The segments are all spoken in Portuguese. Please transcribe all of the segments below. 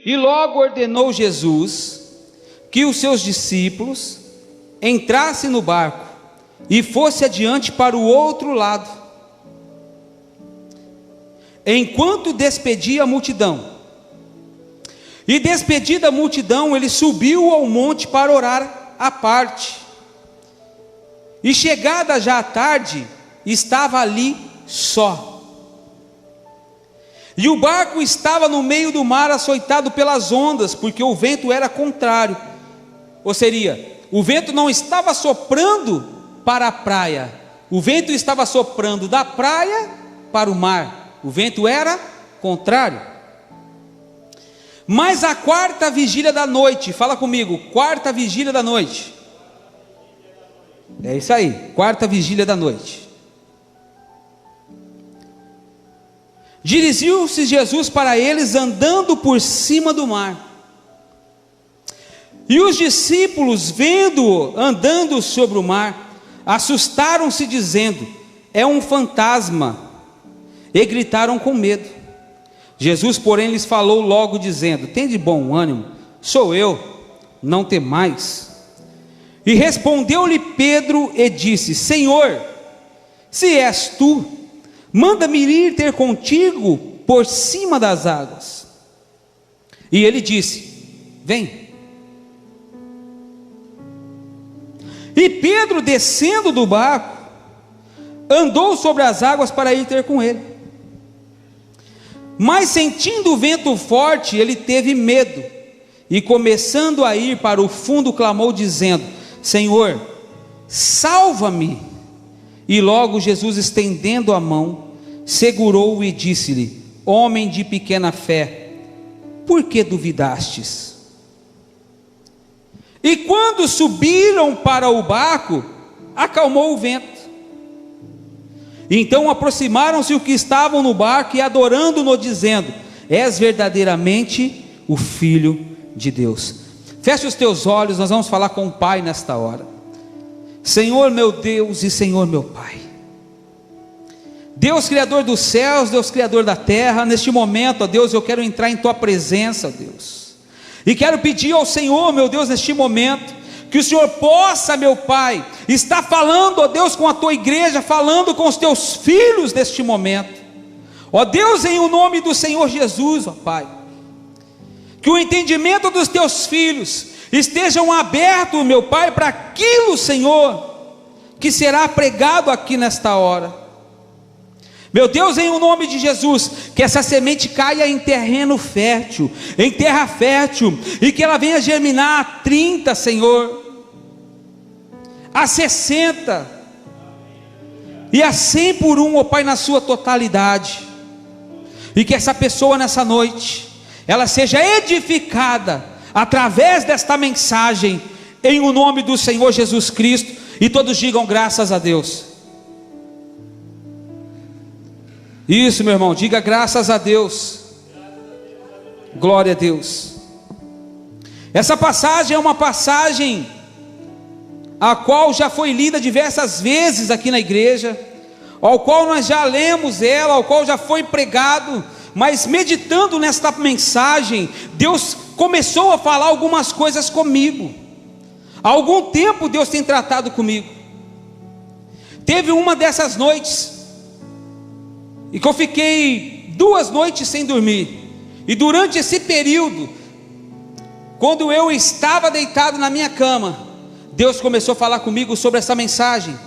E logo ordenou Jesus que os seus discípulos entrassem no barco e fosse adiante para o outro lado, enquanto despedia a multidão. E despedida a multidão, ele subiu ao monte para orar à parte. E chegada já a tarde, estava ali só. E o barco estava no meio do mar, açoitado pelas ondas, porque o vento era contrário. Ou seria, o vento não estava soprando para a praia, o vento estava soprando da praia para o mar. O vento era contrário. Mas a quarta vigília da noite, fala comigo, quarta vigília da noite. É isso aí, quarta vigília da noite. Dirigiu-se Jesus para eles andando por cima do mar. E os discípulos, vendo-o andando sobre o mar, assustaram-se, dizendo: é um fantasma, e gritaram com medo. Jesus, porém, lhes falou logo, dizendo: tende bom ânimo, sou eu, não temais. E respondeu-lhe Pedro e disse: Senhor, se és tu, manda-me ir ter contigo por cima das águas. E ele disse: vem. E Pedro, descendo do barco, andou sobre as águas para ir ter com ele. Mas sentindo o vento forte, ele teve medo, e começando a ir para o fundo, clamou dizendo: Senhor, salva-me. E logo Jesus, estendendo a mão, segurou-o e disse-lhe: homem de pequena fé, por que duvidastes? E quando subiram para o barco, acalmou o vento. Então aproximaram-se os que estavam no barco e adorando-no, dizendo: és verdadeiramente o Filho de Deus. Feche os teus olhos, nós vamos falar com o Pai nesta hora. Senhor meu Deus e Senhor meu Pai, Deus Criador dos céus, Deus Criador da terra, neste momento, ó Deus, eu quero entrar em Tua presença, ó Deus, e quero pedir ao Senhor, meu Deus, neste momento, que o Senhor possa, meu Pai, estar falando, ó Deus, com a Tua igreja, falando com os Teus filhos neste momento, ó Deus, em o nome do Senhor Jesus, ó Pai, que o entendimento dos Teus filhos estejam abertos, meu Pai, para aquilo, Senhor, que será pregado aqui nesta hora. Meu Deus, em o nome de Jesus, que essa semente caia em terreno fértil, em terra fértil, e que ela venha germinar a 30, Senhor, a 60, e a 100 por um, ó Pai, na sua totalidade, e que essa pessoa nessa noite, ela seja edificada, através desta mensagem, em o nome do Senhor Jesus Cristo, e todos digam graças a Deus. Isso, meu irmão, diga graças a Deus. Glória a Deus. Essa passagem é uma passagem a qual já foi lida diversas vezes aqui na igreja, ao qual nós já lemos ela, ao qual já foi pregado, mas meditando nesta mensagem, Deus começou a falar algumas coisas comigo. Há algum tempo Deus tem tratado comigo. Teve uma dessas noites e que eu fiquei 2 noites sem dormir, e durante esse período, quando eu estava deitado na minha cama, Deus começou a falar comigo sobre essa mensagem,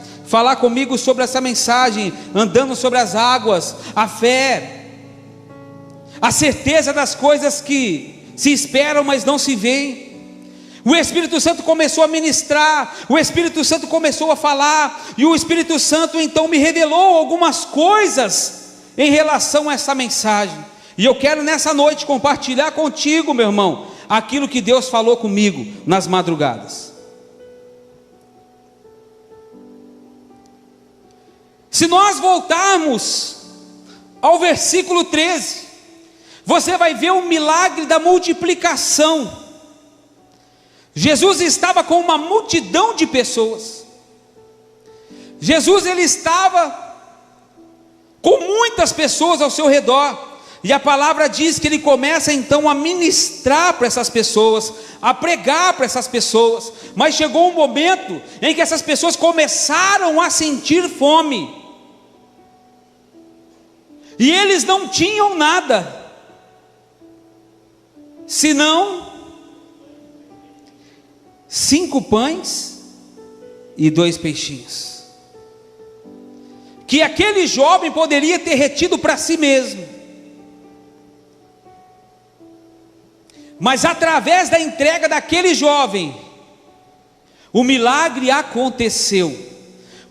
andando sobre as águas, a fé, a certeza das coisas que se esperam, mas não se veem. O Espírito Santo começou a ministrar, o Espírito Santo começou a falar, e o Espírito Santo então me revelou algumas coisas em relação a essa mensagem, e eu quero nessa noite compartilhar contigo, meu irmão, aquilo que Deus falou comigo nas madrugadas. Se nós voltarmos ao versículo 13, você vai ver o milagre da multiplicação. Jesus estava com uma multidão de pessoas. Jesus, ele estava com muitas pessoas ao seu redor. E a palavra diz que ele começa então a ministrar para essas pessoas, a pregar para essas pessoas. Mas chegou um momento em que essas pessoas começaram a sentir fome. E eles não tinham nada, senão 5 pães e 2 peixinhos, que aquele jovem poderia ter retido para si mesmo. Mas através da entrega daquele jovem, o milagre aconteceu.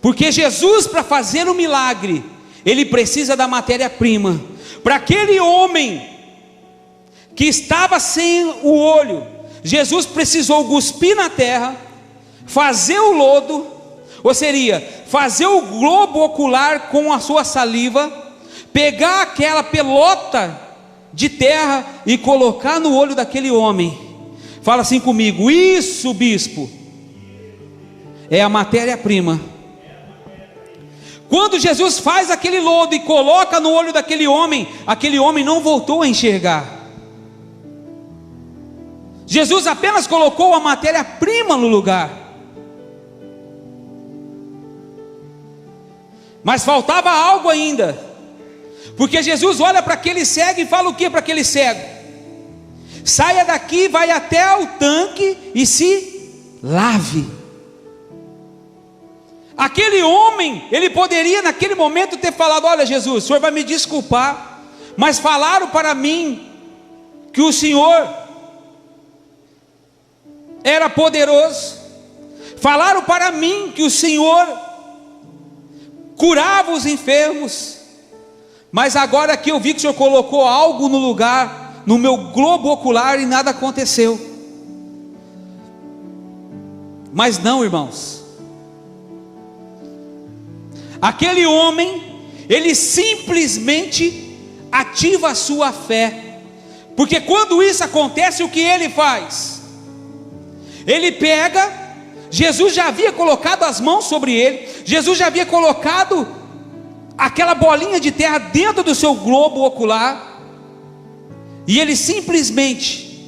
Porque Jesus, para fazer o milagre, ele precisa da matéria-prima. Para aquele homem que estava sem o olho, Jesus precisou cuspir na terra, fazer o lodo, ou seria, fazer o globo ocular com a sua saliva, pegar aquela pelota de terra e colocar no olho daquele homem. Fala assim comigo: isso, bispo, é a matéria-prima. Quando Jesus faz aquele lodo e coloca no olho daquele homem não voltou a enxergar. Jesus apenas colocou a matéria-prima no lugar, mas faltava algo ainda. Porque Jesus olha para aquele cego e fala o que para aquele cego? Saia daqui, vai até o tanque e se lave. Aquele homem, ele poderia naquele momento ter falado: olha Jesus, o senhor vai me desculpar, mas falaram para mim que o senhor era poderoso, falaram para mim que o senhor curava os enfermos, mas agora que eu vi que o senhor colocou algo no lugar, no meu globo ocular, e nada aconteceu. Mas não, irmãos, aquele homem, ele simplesmente ativa a sua fé. Porque quando isso acontece, o que ele faz? Ele pega, Jesus já havia colocado as mãos sobre ele, Jesus já havia colocado aquela bolinha de terra dentro do seu globo ocular, e ele simplesmente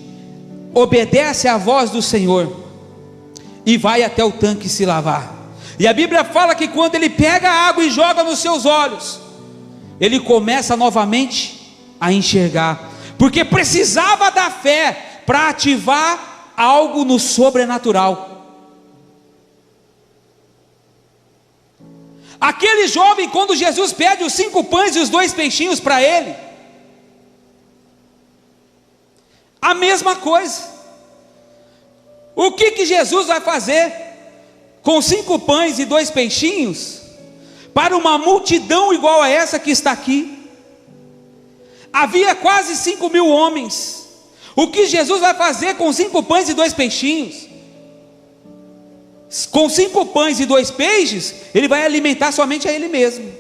obedece à voz do Senhor e vai até o tanque se lavar. E a Bíblia fala que quando ele pega a água e joga nos seus olhos, ele começa novamente a enxergar, porque precisava da fé para ativar algo no sobrenatural. Aquele jovem, quando Jesus pede os 5 pães e os 2 peixinhos para ele, a mesma coisa. O que Jesus vai fazer com 5 pães e 2 peixinhos para uma multidão igual a essa que está aqui? Havia quase 5.000 homens. O que Jesus vai fazer com 5 pães e 2 peixinhos? Com 5 pães e 2 peixes, ele vai alimentar somente a ele mesmo.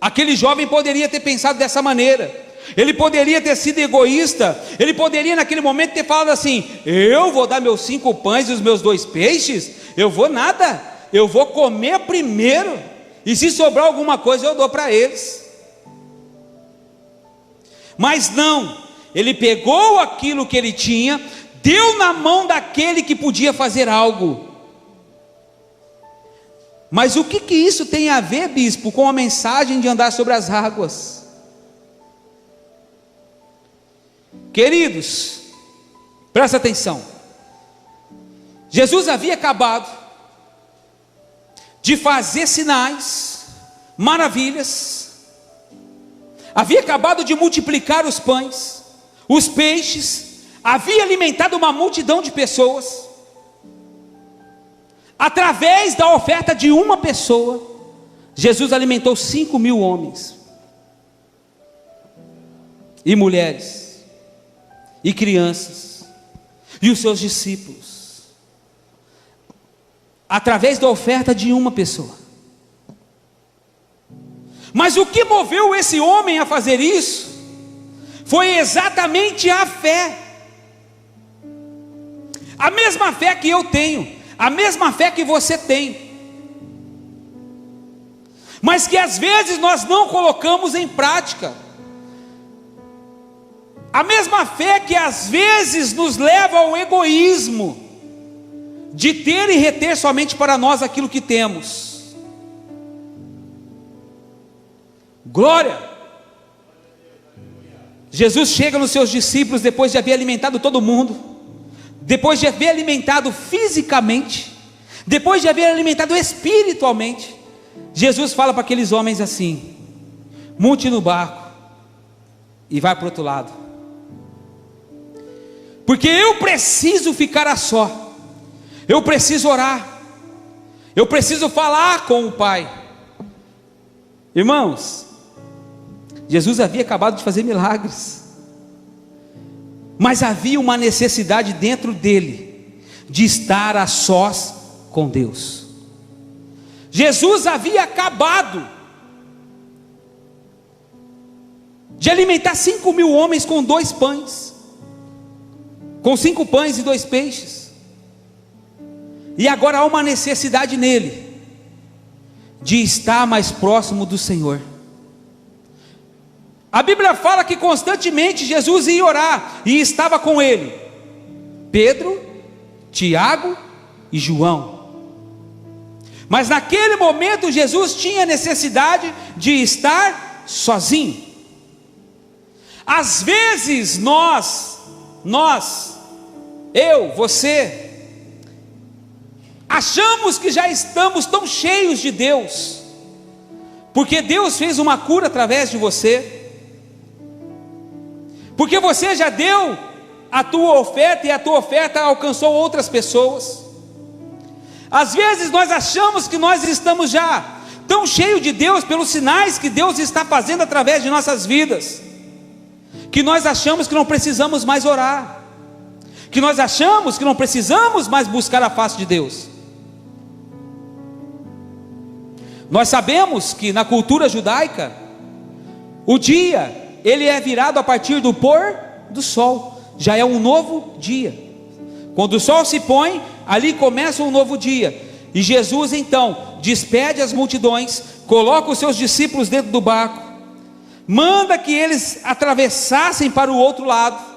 Aquele jovem poderia ter pensado dessa maneira, ele poderia ter sido egoísta, ele poderia naquele momento ter falado assim: eu vou dar meus 5 pães e os meus 2 peixes, eu vou nada, eu vou comer primeiro, e se sobrar alguma coisa eu dou para eles. Mas não, ele pegou aquilo que ele tinha, deu na mão daquele que podia fazer algo. Mas o que isso tem a ver, bispo, com a mensagem de andar sobre as águas? Queridos, presta atenção. Jesus havia acabado de fazer sinais, maravilhas, havia acabado de multiplicar os pães, os peixes, havia alimentado uma multidão de pessoas. Através da oferta de uma pessoa, Jesus alimentou 5.000 homens, e mulheres, e crianças, e os seus discípulos, através da oferta de uma pessoa. Mas o que moveu esse homem a fazer isso, foi exatamente a fé, a mesma fé que eu tenho, a mesma fé que você tem, mas que às vezes nós não colocamos em prática. A mesma fé que às vezes nos leva ao egoísmo, de ter e reter somente para nós aquilo que temos. Glória! Jesus chega nos seus discípulos depois de haver alimentado todo mundo, depois de haver alimentado fisicamente, depois de haver alimentado espiritualmente. Jesus fala para aqueles homens assim: monte no barco e vai para o outro lado, porque eu preciso ficar a só, eu preciso orar, eu preciso falar com o Pai. Irmãos, Jesus havia acabado de fazer milagres, mas havia uma necessidade dentro dele, de estar a sós com Deus. Jesus havia acabado de alimentar 5.000 homens com 2 pães, com 5 pães e 2 peixes, e agora há uma necessidade nele, de estar mais próximo do Senhor. A Bíblia fala que constantemente Jesus ia orar, e estava com ele Pedro, Tiago e João. Mas naquele momento Jesus tinha necessidade de estar sozinho. Às vezes eu, você, achamos que já estamos tão cheios de Deus, porque Deus fez uma cura através de você, porque você já deu a tua oferta e a tua oferta alcançou outras pessoas. Às vezes nós achamos que nós estamos já tão cheios de Deus pelos sinais que Deus está fazendo através de nossas vidas, que nós achamos que não precisamos mais orar, que nós achamos que não precisamos mais buscar a face de Deus. Nós sabemos que na cultura judaica, o dia, ele é virado a partir do pôr do sol, já é um novo dia. Quando o sol se põe, ali começa um novo dia, e Jesus então despede as multidões, coloca os seus discípulos dentro do barco, manda que eles atravessassem para o outro lado,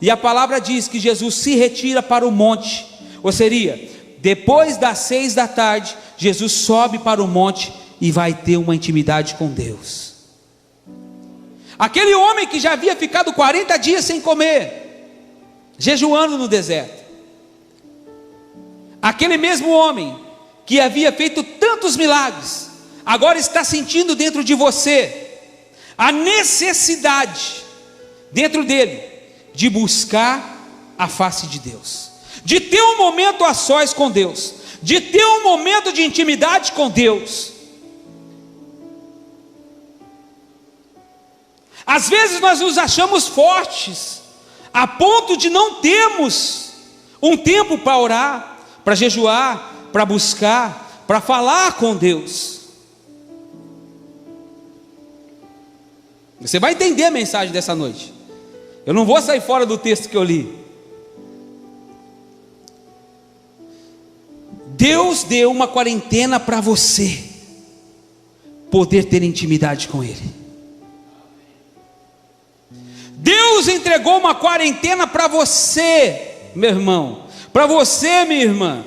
e a palavra diz que Jesus se retira para o monte, ou seria, depois das 6 da tarde, Jesus sobe para o monte e vai ter uma intimidade com Deus. Aquele homem que já havia ficado 40 dias sem comer, jejuando no deserto, aquele mesmo homem que havia feito tantos milagres, agora está sentindo dentro de você a necessidade dentro dele de buscar a face de Deus, de ter um momento a sós com Deus, de ter um momento de intimidade com Deus. Às vezes nós nos achamos fortes, a ponto de não termos um tempo para orar, para jejuar, para buscar, para falar com Deus. Você vai entender a mensagem dessa noite. Eu não vou sair fora do texto que eu li. Deus deu uma quarentena para você poder ter intimidade com Ele. Deus entregou uma quarentena para você, meu irmão, para você, minha irmã,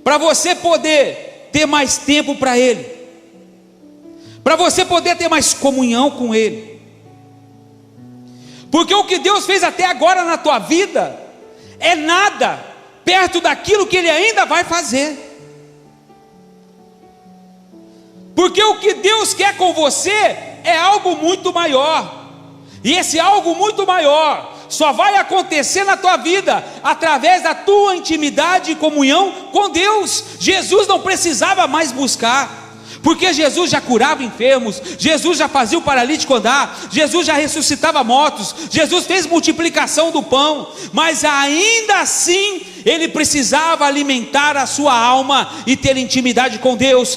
para você poder ter mais tempo para Ele, para você poder ter mais comunhão com Ele, porque o que Deus fez até agora na tua vida é nada perto daquilo que Ele ainda vai fazer, porque o que Deus quer com você é algo muito maior, e esse algo muito maior só vai acontecer na tua vida através da tua intimidade e comunhão com Deus. Jesus não precisava mais buscar, porque Jesus já curava enfermos, Jesus já fazia o paralítico andar, Jesus já ressuscitava mortos, Jesus fez multiplicação do pão, mas ainda assim ele precisava alimentar a sua alma e ter intimidade com Deus.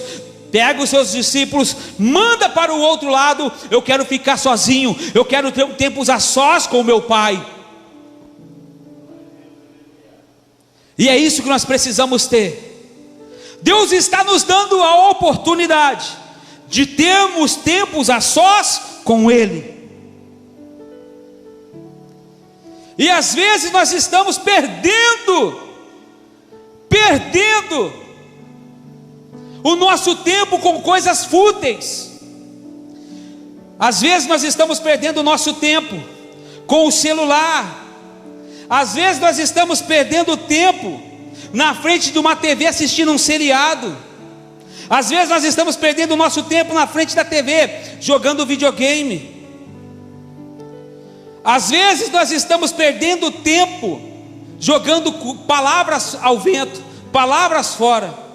Pega os seus discípulos, manda para o outro lado, eu quero ficar sozinho, eu quero ter tempos a sós com o meu Pai. E é isso que nós precisamos ter. Deus está nos dando a oportunidade de termos tempos a sós com Ele. E às vezes nós estamos perdendo o nosso tempo com coisas fúteis. Às vezes nós estamos perdendo o nosso tempo com o celular. Às vezes nós estamos perdendo tempo na frente de uma TV assistindo um seriado. Às vezes nós estamos perdendo o nosso tempo na frente da TV jogando videogame. Às vezes nós estamos perdendo tempo jogando palavras ao vento, palavras fora.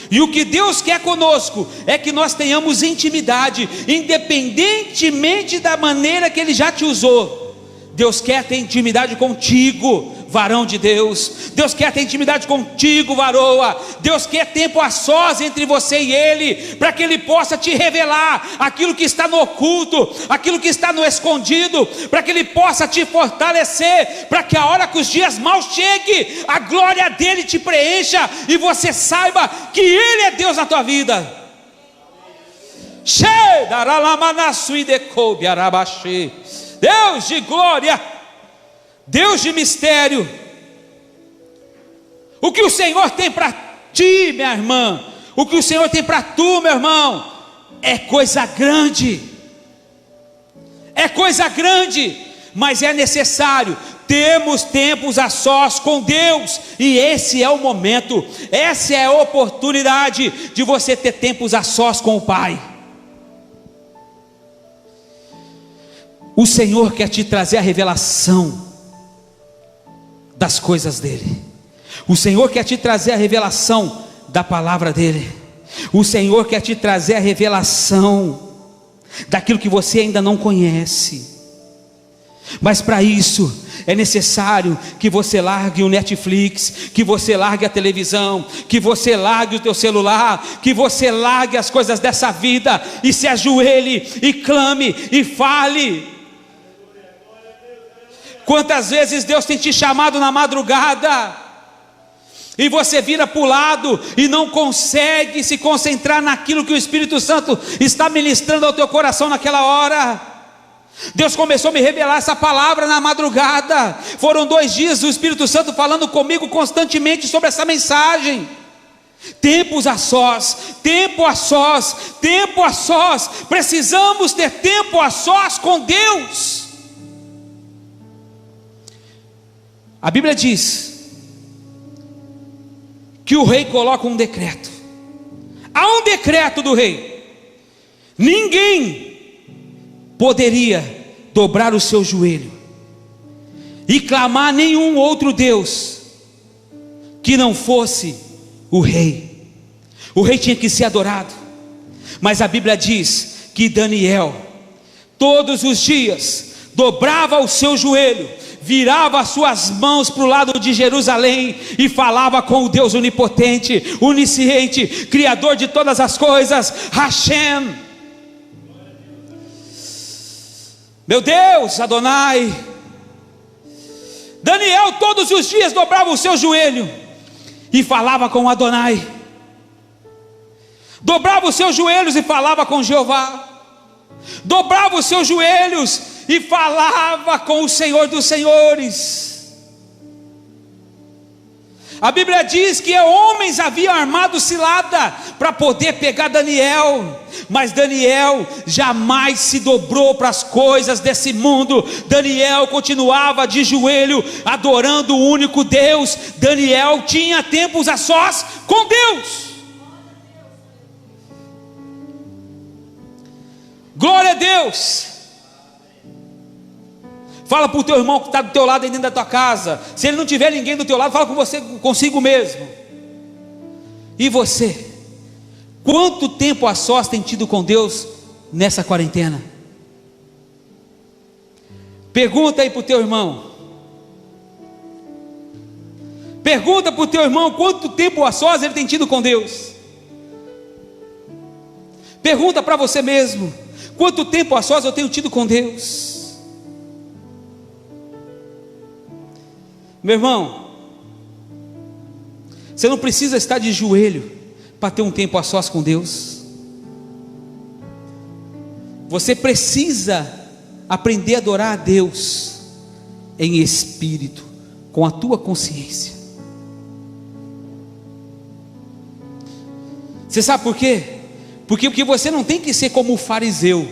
E o que Deus quer conosco é que nós tenhamos intimidade, independentemente da maneira que Ele já te usou. Deus quer ter intimidade contigo, varão de Deus. Deus quer ter intimidade contigo, varoa. Deus quer tempo a sós entre você e Ele, para que Ele possa te revelar aquilo que está no oculto, aquilo que está no escondido, para que Ele possa te fortalecer, para que a hora que os dias maus cheguem, a glória dEle te preencha, e você saiba que Ele é Deus na tua vida. Deus de glória, Deus de mistério. O que o Senhor tem para ti, minha irmã, o que o Senhor tem para tu, meu irmão, é coisa grande. É coisa grande, mas é necessário termos tempos a sós com Deus. E esse é o momento, essa é a oportunidade de você ter tempos a sós com o Pai. O Senhor quer te trazer a revelação das coisas dEle. O Senhor quer te trazer a revelação da palavra dEle. O Senhor quer te trazer a revelação daquilo que você ainda não conhece. Mas para isso é necessário que você largue o Netflix, que você largue a televisão, que você largue o teu celular, que você largue as coisas dessa vida e se ajoelhe e clame e fale. Quantas vezes Deus tem te chamado na madrugada e você vira para o lado e não consegue se concentrar naquilo que o Espírito Santo está ministrando ao teu coração naquela hora? Deus começou a me revelar essa palavra na madrugada. Foram 2 dias o Espírito Santo falando comigo constantemente sobre essa mensagem. Tempos a sós, tempo a sós, tempo a sós. Precisamos ter tempo a sós com Deus. A Bíblia diz que o rei coloca um decreto. Há um decreto do rei: ninguém poderia dobrar o seu joelho e clamar a nenhum outro Deus que não fosse o rei. O rei tinha que ser adorado. Mas a Bíblia diz que Daniel todos os dias dobrava o seu joelho, virava as suas mãos para o lado de Jerusalém e falava com o Deus onipotente, onisciente, criador de todas as coisas, Hashem. Meu Deus, Adonai. Daniel todos os dias dobrava o seu joelho e falava com Adonai. Dobrava os seus joelhos e falava com Jeová. Dobrava os seus joelhos e falava com o Senhor dos Senhores. A Bíblia diz que homens haviam armado cilada para poder pegar Daniel, mas Daniel jamais se dobrou para as coisas desse mundo. Daniel continuava de joelho, adorando o único Deus. Daniel tinha tempos a sós com Deus. Glória a Deus. Fala para o teu irmão que está do teu lado aí dentro da tua casa. Se ele não tiver ninguém do teu lado, fala com você, consigo mesmo. E você? Quanto tempo a sós tem tido com Deus nessa quarentena? Pergunta aí para o teu irmão. Pergunta para o teu irmão quanto tempo a sós ele tem tido com Deus. Pergunta para você mesmo: quanto tempo a sós eu tenho tido com Deus? Meu irmão, você não precisa estar de joelho para ter um tempo a sós com Deus. Você precisa aprender a adorar a Deus em espírito, com a tua consciência. Você sabe por quê? Porque você não tem que ser como o fariseu,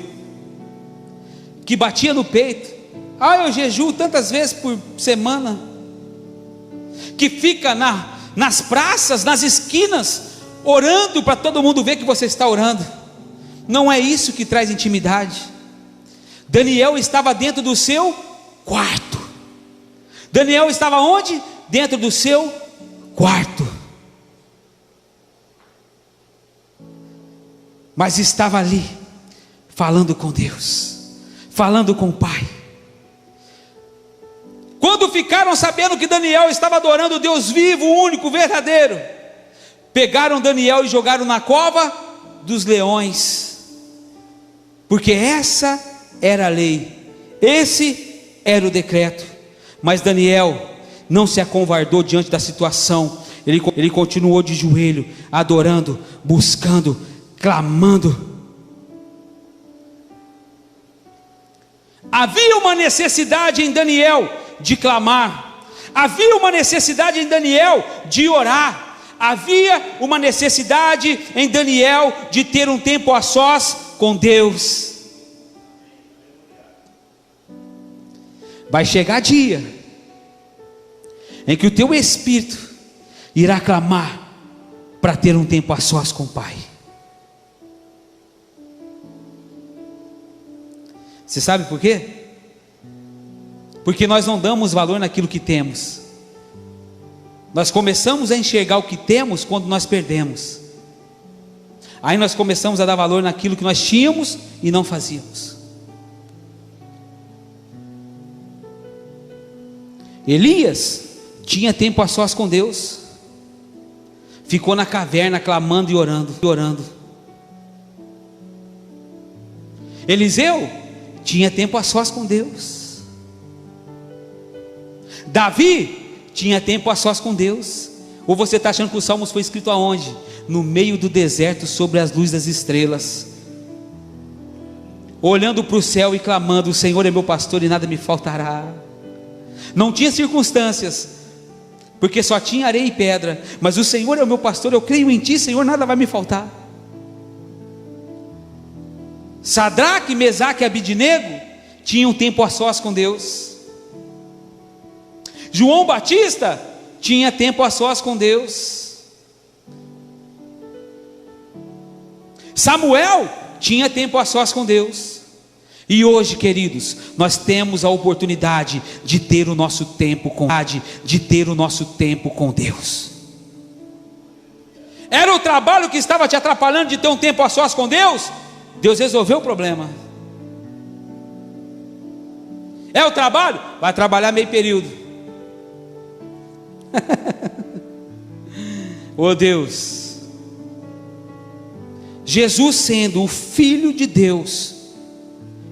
que batia no peito: eu jejuo tantas vezes por semana, que fica nas praças, nas esquinas, orando para todo mundo ver que você está orando. Não é isso que traz intimidade. Daniel estava dentro do seu quarto. Daniel estava onde? Dentro do seu quarto. Mas estava ali, falando com Deus, falando com o Pai. Quando ficaram sabendo que Daniel estava adorando o Deus vivo, único, verdadeiro, pegaram Daniel e jogaram na cova dos leões, porque essa era a lei, esse era o decreto. Mas Daniel não se acovardou diante da situação, ele continuou de joelho, adorando, buscando, clamando. Havia uma necessidade em Daniel de clamar, havia uma necessidade em Daniel de orar, havia uma necessidade em Daniel de ter um tempo a sós com Deus. Vai chegar dia em que o teu espírito irá clamar para ter um tempo a sós com o Pai. Você sabe por quê? Porque nós não damos valor naquilo que temos. Nós começamos a enxergar o que temos quando nós perdemos. Aí nós começamos a dar valor naquilo que nós tínhamos e não fazíamos. Elias tinha tempo a sós com Deus, ficou na caverna clamando e orando. Eliseu tinha tempo a sós com Deus. Davi tinha tempo a sós com Deus. Ou você está achando que o Salmos foi escrito aonde? No meio do deserto, sobre as luzes das estrelas, olhando para o céu e clamando: o Senhor é meu pastor e nada me faltará. Não tinha circunstâncias, porque só tinha areia e pedra, mas o Senhor é o meu pastor, eu creio em ti, Senhor, nada vai me faltar. Sadraque, Mesaque e Abidnego tinham tempo a sós com Deus. João Batista tinha tempo a sós com Deus. Samuel tinha tempo a sós com Deus. E hoje, queridos, nós temos a oportunidade de ter o nosso tempo com Deus. Era o trabalho que estava te atrapalhando de ter um tempo a sós com Deus? Deus resolveu o problema. É o trabalho? Vai trabalhar meio período. Oh Deus, Jesus sendo o Filho de Deus,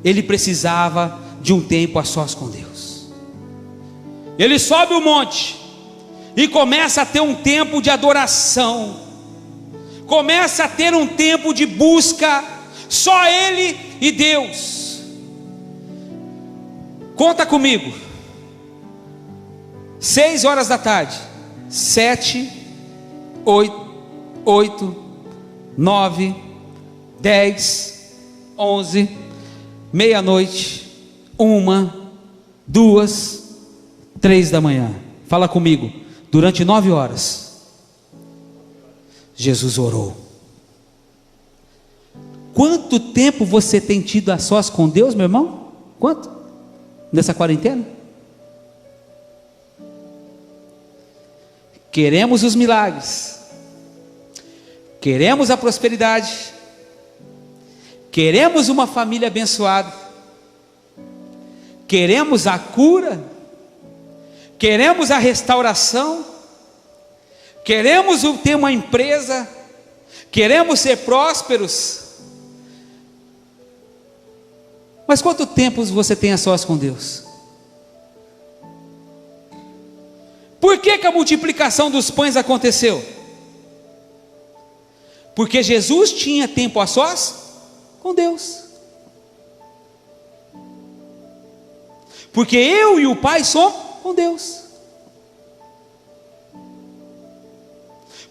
ele precisava de um tempo a sós com Deus. Ele sobe o monte e começa a ter um tempo de adoração, começa a ter um tempo de busca, só ele e Deus. Conta comigo. 6 horas da tarde, 7, 8, 9, 10, 11, meia-noite, 1, 2, 3 da manhã. Fala comigo. Durante 9 horas, Jesus orou. Quanto tempo você tem tido a sós com Deus, meu irmão? Quanto? Nessa quarentena? Queremos os milagres, queremos a prosperidade, queremos uma família abençoada, queremos a cura, queremos a restauração, queremos ter uma empresa, queremos ser prósperos. Mas quanto tempo você tem a sós com Deus? Por que a multiplicação dos pães aconteceu? Porque Jesus tinha tempo a sós com Deus. porque eu e o Pai somos um Deus.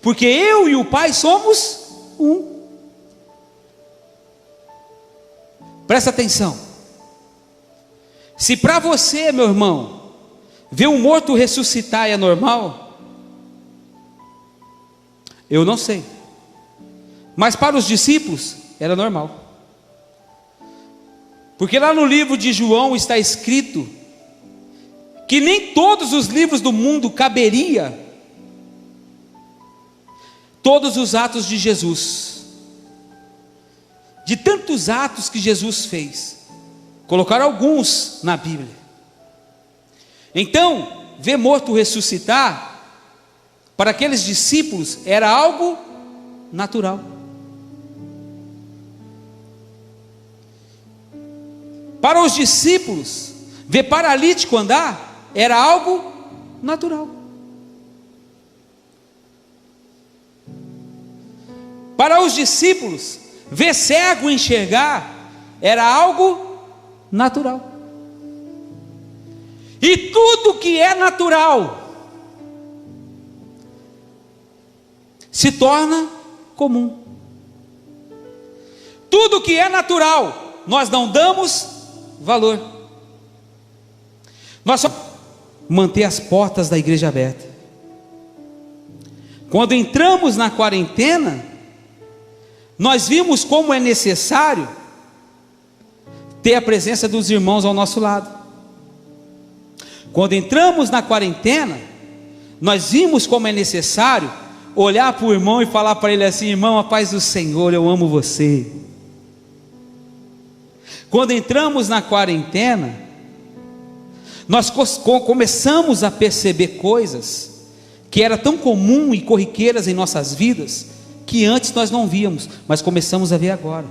Porque eu e o Pai somos um. Presta atenção. Se para você, meu irmão, ver um morto ressuscitar é normal, eu não sei. Mas para os discípulos era normal. Porque lá no livro de João está escrito que nem todos os livros do mundo caberia todos os atos de Jesus. De tantos atos que Jesus fez, colocaram alguns na Bíblia. Então, ver morto ressuscitar, para aqueles discípulos, era algo natural. Para os discípulos, ver paralítico andar, era algo natural. Para os discípulos, ver cego enxergar, era algo natural. E tudo que é natural se torna comum. Tudo que é natural, nós não damos valor. Nós só manter as portas da igreja abertas. Quando entramos na quarentena, nós vimos como é necessário ter a presença dos irmãos ao nosso lado. Quando entramos na quarentena, nós vimos como é necessário olhar para o irmão e falar para ele assim: irmão, a paz do Senhor, eu amo você. Quando entramos na quarentena, nós começamos a perceber coisas que eram tão comuns e corriqueiras em nossas vidas, que antes nós não víamos, mas começamos a ver agora.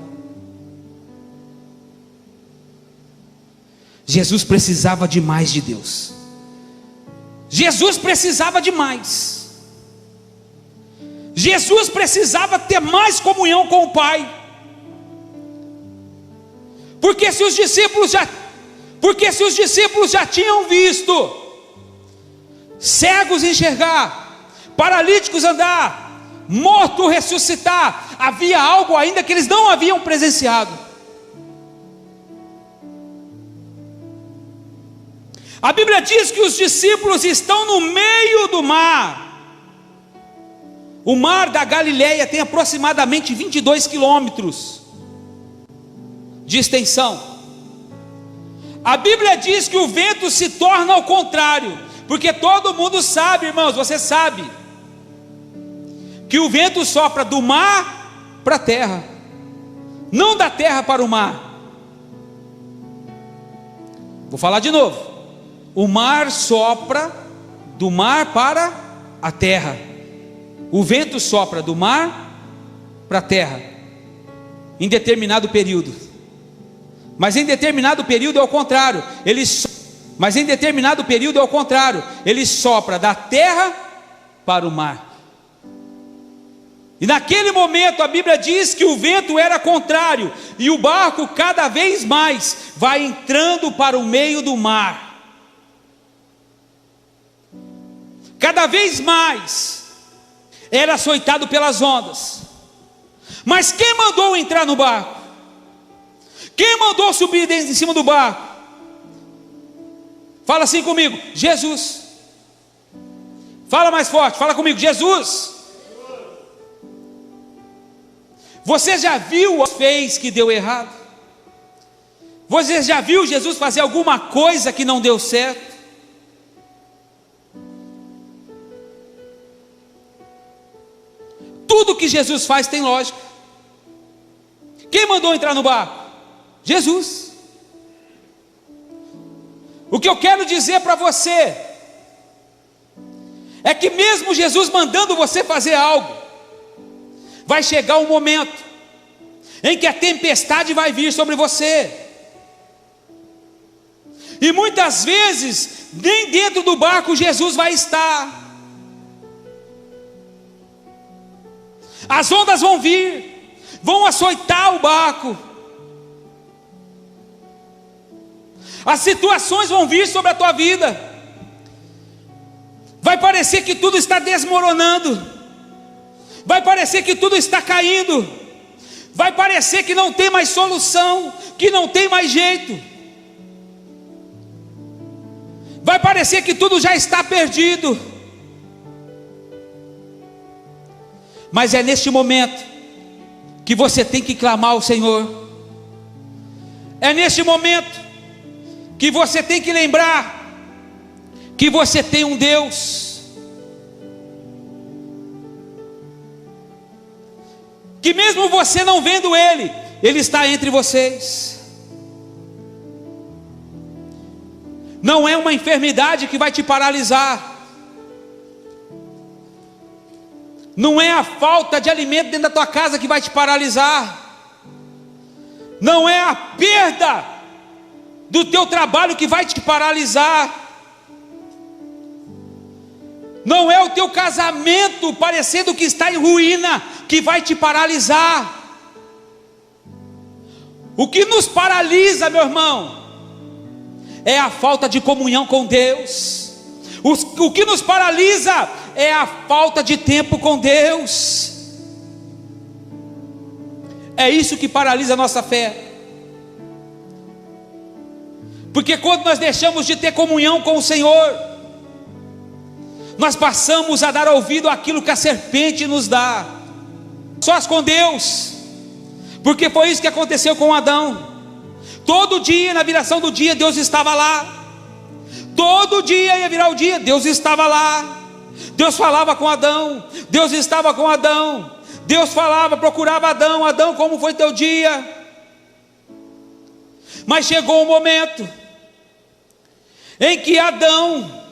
Jesus precisava de mais de Deus. Jesus precisava de mais. Jesus precisava ter mais comunhão com o Pai. Porque se os discípulos já tinham visto cegos enxergar, paralíticos andar, morto ressuscitar, havia algo ainda que eles não haviam presenciado. A Bíblia diz que os discípulos estão no meio do mar. O mar da Galileia tem aproximadamente 22 quilômetros de extensão. A Bíblia diz que o vento se torna ao contrário, porque todo mundo sabe, irmãos, você sabe, que o vento sopra do mar para a terra, não da terra para o mar. Vou falar de novo. O mar sopra do mar para a terra. O vento sopra do mar para a terra em determinado período. Mas em determinado período é o contrário. Ele sopra da terra para o mar. E naquele momento a Bíblia diz que o vento era contrário, e o barco cada vez mais vai entrando para o meio do mar. Cada vez mais era açoitado pelas ondas. Mas quem mandou entrar no barco? Quem mandou subir em cima do barco? Fala assim comigo: Jesus. Fala mais forte, fala comigo: Jesus. Você já viu o que fez que deu errado? Você já viu Jesus fazer alguma coisa que não deu certo? Tudo que Jesus faz tem lógica. Quem mandou entrar no barco? Jesus. O que eu quero dizer para você é que mesmo Jesus mandando você fazer algo, vai chegar um momento em que a tempestade vai vir sobre você. E muitas vezes nem dentro do barco Jesus vai estar. As ondas vão vir, vão açoitar o barco. As situações vão vir sobre a tua vida. Vai parecer que tudo está desmoronando. Vai parecer que tudo está caindo. Vai parecer que não tem mais solução, que não tem mais jeito. Vai parecer que tudo já está perdido. Mas é neste momento que você tem que clamar ao Senhor. É neste momento que você tem que lembrar que você tem um Deus que mesmo você não vendo Ele, Ele está entre vocês. Não é uma enfermidade que vai te paralisar. Não é a falta de alimento dentro da tua casa que vai te paralisar. Não é a perda do teu trabalho que vai te paralisar. Não é o teu casamento parecendo que está em ruína que vai te paralisar. O que nos paralisa, meu irmão, é a falta de comunhão com Deus. O que nos paralisa é a falta de tempo com Deus. É isso que paralisa a nossa fé. Porque quando nós deixamos de ter comunhão com o Senhor, nós passamos a dar ouvido àquilo que a serpente nos dá. Sós com Deus. Porque foi isso que aconteceu com Adão. Todo dia, na viração do dia, Deus estava lá. Todo dia ia virar o dia, Deus estava lá. Deus falava com Adão, Deus estava com Adão. Deus falava, procurava Adão. Adão, como foi teu dia? Mas chegou um momento em que Adão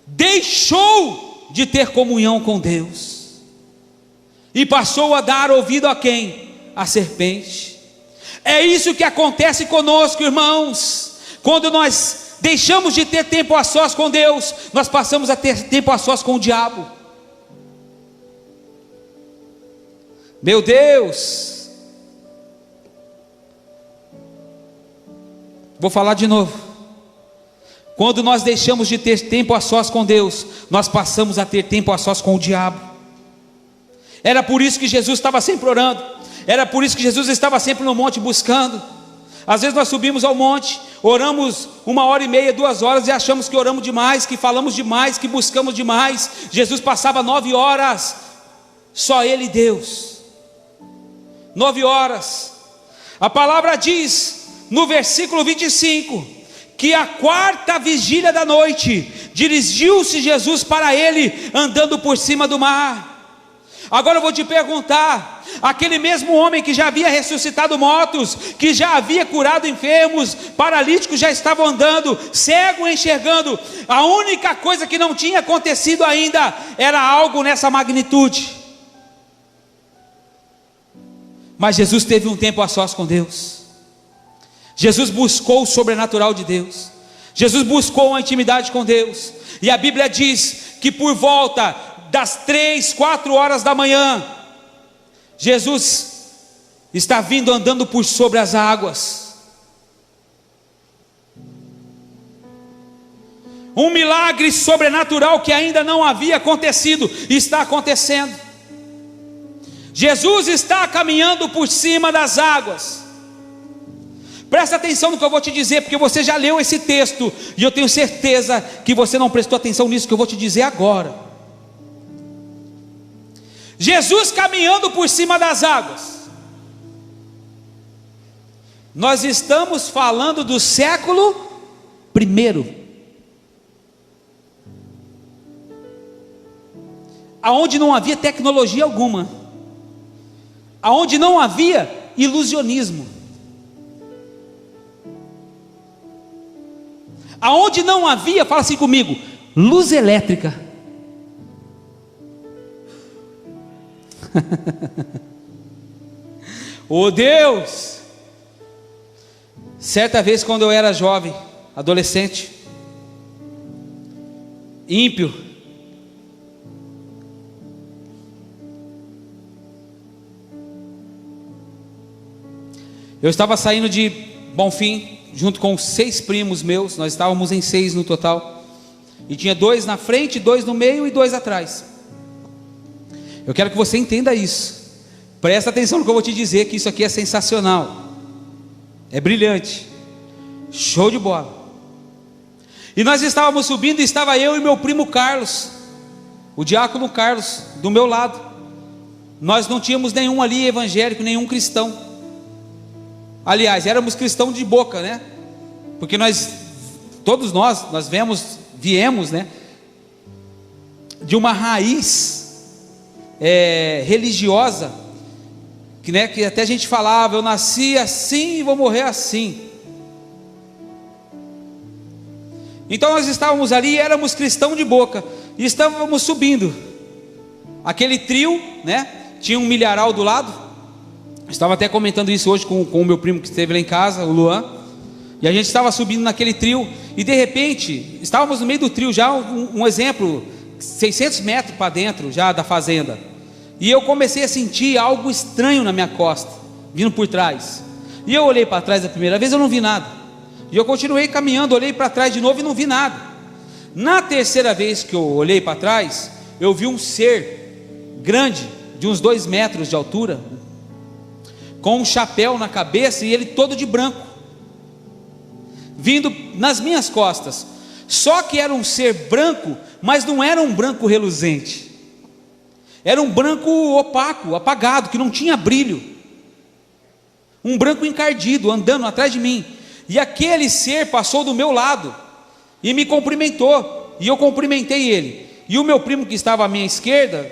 deixou de ter comunhão com Deus e passou a dar ouvido a quem? A serpente. É isso que acontece conosco, irmãos. Quando nós deixamos de ter tempo a sós com Deus, nós passamos a ter tempo a sós com o diabo. Meu Deus, vou falar de novo. Quando nós deixamos de ter tempo a sós com Deus, nós passamos a ter tempo a sós com o diabo. Era por isso que Jesus estava sempre orando. Era por isso que Jesus estava sempre no monte buscando. Às vezes nós subimos ao monte, oramos 1h30, 2 horas e achamos que oramos demais, que falamos demais, que buscamos demais. Jesus passava 9 horas, só Ele e Deus. 9 horas. A palavra diz no versículo 25 que a 4ª vigília da noite dirigiu-se Jesus para ele andando por cima do mar. Agora eu vou te perguntar, aquele mesmo homem que já havia ressuscitado mortos, que já havia curado enfermos, paralíticos já estavam andando, cego enxergando, a única coisa que não tinha acontecido ainda era algo nessa magnitude. Mas Jesus teve um tempo a sós com Deus. Jesus buscou o sobrenatural de Deus. Jesus buscou uma intimidade com Deus. E a Bíblia diz que por volta das 3, 4 horas da manhã, Jesus está vindo andando por sobre as águas. Um milagre sobrenatural que ainda não havia acontecido, está acontecendo. Jesus está caminhando por cima das águas. Presta atenção no que eu vou te dizer, porque você já leu esse texto, e eu tenho certeza que você não prestou atenção nisso que eu vou te dizer agora. Jesus caminhando por cima das águas. Nós estamos falando do século I, aonde não havia tecnologia alguma, aonde não havia ilusionismo, aonde não havia, fala assim comigo, luz elétrica. Oh Deus! Certa vez quando eu era jovem, adolescente, ímpio, eu estava saindo de Bonfim, junto com 6 primos meus, nós estávamos em 6 no total, e tinha 2 na frente, 2 no meio e 2 atrás. Eu quero que você entenda isso, presta atenção no que eu vou te dizer, que isso aqui é sensacional, é brilhante, show de bola. E nós estávamos subindo, e estava eu e meu primo Carlos, o diácono Carlos, do meu lado. Nós não tínhamos nenhum ali evangélico, nenhum cristão. Aliás, éramos cristãos de boca, né? Porque todos nós viemos, né, de uma raiz religiosa, que até a gente falava, eu nasci assim e vou morrer assim. Então nós estávamos ali, éramos cristãos de boca, e estávamos subindo, aquele trio, né? Tinha um milharal do lado, estava até comentando isso hoje com o meu primo que esteve lá em casa, o Luan, e a gente estava subindo naquele trio, e de repente, estávamos no meio do trio já, um exemplo, 600 metros para dentro já da fazenda, e eu comecei a sentir algo estranho na minha costa, vindo por trás, e eu olhei para trás a primeira vez, eu não vi nada, e eu continuei caminhando, olhei para trás de novo e não vi nada. Na terceira vez que eu olhei para trás, eu vi um ser grande, de uns 2 metros de altura, com um chapéu na cabeça, e ele todo de branco, vindo nas minhas costas. Só que era um ser branco, mas não era um branco reluzente, era um branco opaco, apagado, que não tinha brilho, um branco encardido, andando atrás de mim. E aquele ser passou do meu lado e me cumprimentou, e eu cumprimentei ele. E o meu primo que estava à minha esquerda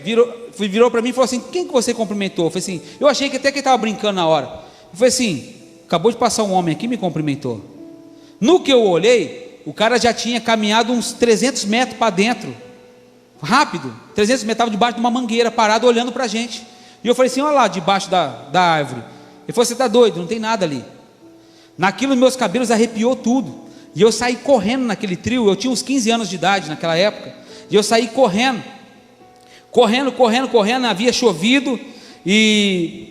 virou para mim e falou assim: quem que você cumprimentou? Eu falei assim, eu achei que até que ele estava brincando na hora. Eu falei assim, acabou de passar um homem aqui e me cumprimentou. No que eu olhei, o cara já tinha caminhado uns 300 metros para dentro, rápido, 300 metros, estava debaixo de uma mangueira, parado olhando para a gente. E eu falei assim, olha lá debaixo da árvore. Ele falou, você está doido, não tem nada ali. Naquilo meus cabelos arrepiou tudo, e eu saí correndo naquele trio. Eu tinha uns 15 anos de idade naquela época, e eu saí correndo, havia chovido, e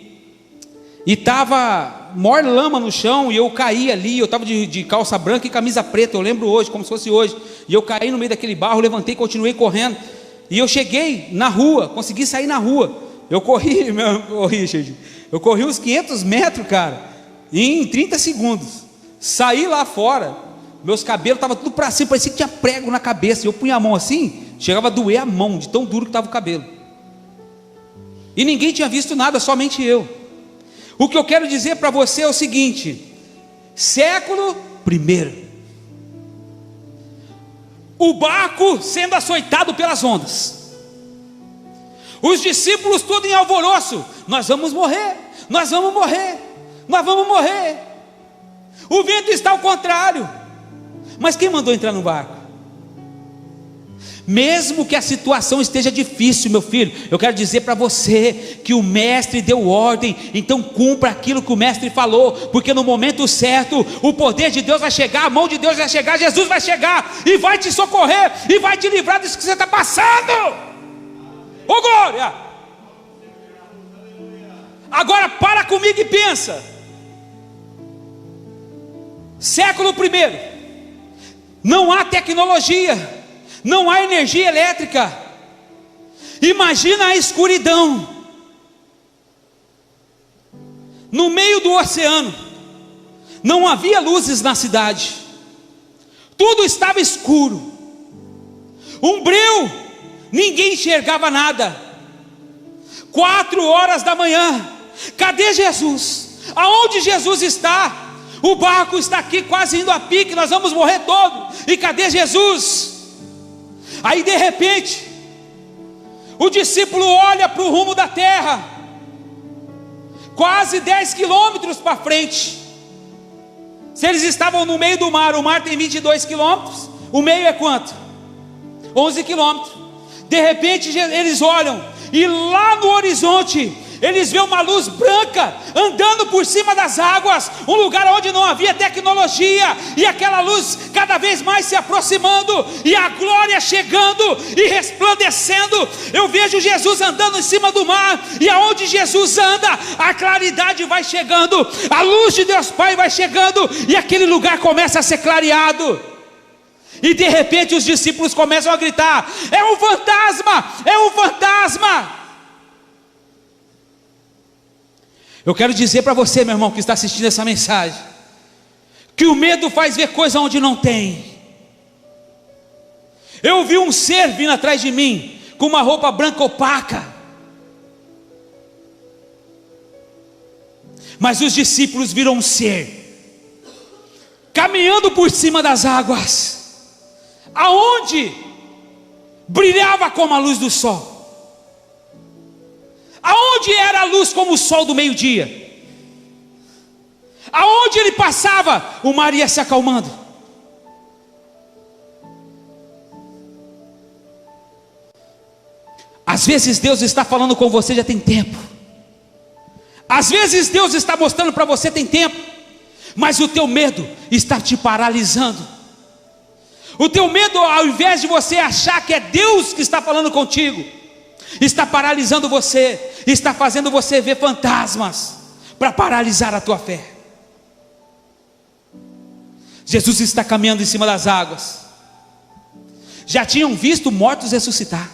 estava maior lama no chão, e eu caí ali, eu estava de calça branca e camisa preta, eu lembro hoje, como se fosse hoje, e eu caí no meio daquele barro, levantei, continuei correndo, e eu cheguei na rua, consegui sair na rua, eu corri uns 500 metros, cara, em 30 segundos, saí lá fora, meus cabelos estavam tudo para cima, parecia que tinha prego na cabeça, eu punha a mão assim, chegava a doer a mão, de tão duro que estava o cabelo, e ninguém tinha visto nada, somente eu. O que eu quero dizer para você é o seguinte: século I, o barco sendo açoitado pelas ondas, os discípulos todos em alvoroço, nós vamos morrer, nós vamos morrer, nós vamos morrer, o vento está ao contrário, mas quem mandou entrar no barco? Mesmo que a situação esteja difícil, meu filho, eu quero dizer para você que o mestre deu ordem, então cumpra aquilo que o mestre falou, porque no momento certo, o poder de Deus vai chegar, a mão de Deus vai chegar, Jesus vai chegar, e vai te socorrer, e vai te livrar disso que você está passando. Ô glória! Agora para comigo e pensa, século I, não há tecnologia, não há energia elétrica, imagina a escuridão, no meio do oceano, não havia luzes na cidade, tudo estava escuro, um breu, ninguém enxergava nada, 4 horas da manhã, cadê Jesus? Aonde Jesus está? O barco está aqui quase indo a pique, nós vamos morrer todos, e cadê Jesus? Aí de repente, o discípulo olha para o rumo da terra, quase 10 quilômetros para frente. Se eles estavam no meio do mar, o mar tem 22 quilômetros, o meio é quanto? 11 quilômetros. De repente eles olham, e lá no horizonte, eles veem uma luz branca andando por cima das águas, um lugar onde não havia tecnologia, e aquela luz cada vez mais se aproximando, e a glória chegando e resplandecendo. Eu vejo Jesus andando em cima do mar, e aonde Jesus anda, a claridade vai chegando, a luz de Deus Pai vai chegando, e aquele lugar começa a ser clareado. E de repente os discípulos começam a gritar: é um fantasma, é um fantasma. Eu quero dizer para você, meu irmão, que está assistindo essa mensagem, que o medo faz ver coisa onde não tem. Eu vi um ser vindo atrás de mim, com uma roupa branca opaca, mas os discípulos viram um ser, caminhando por cima das águas, aonde brilhava como a luz do sol. Aonde era a luz como o sol do meio-dia? Aonde ele passava, o mar ia se acalmando. Às vezes Deus está falando com você já tem tempo. Às vezes Deus está mostrando para você tem tempo, mas o teu medo está te paralisando. O teu medo, ao invés de você achar que é Deus que está falando contigo, está paralisando você, está fazendo você ver fantasmas, para paralisar a tua fé. Jesus está caminhando em cima das águas. Já tinham visto mortos ressuscitar,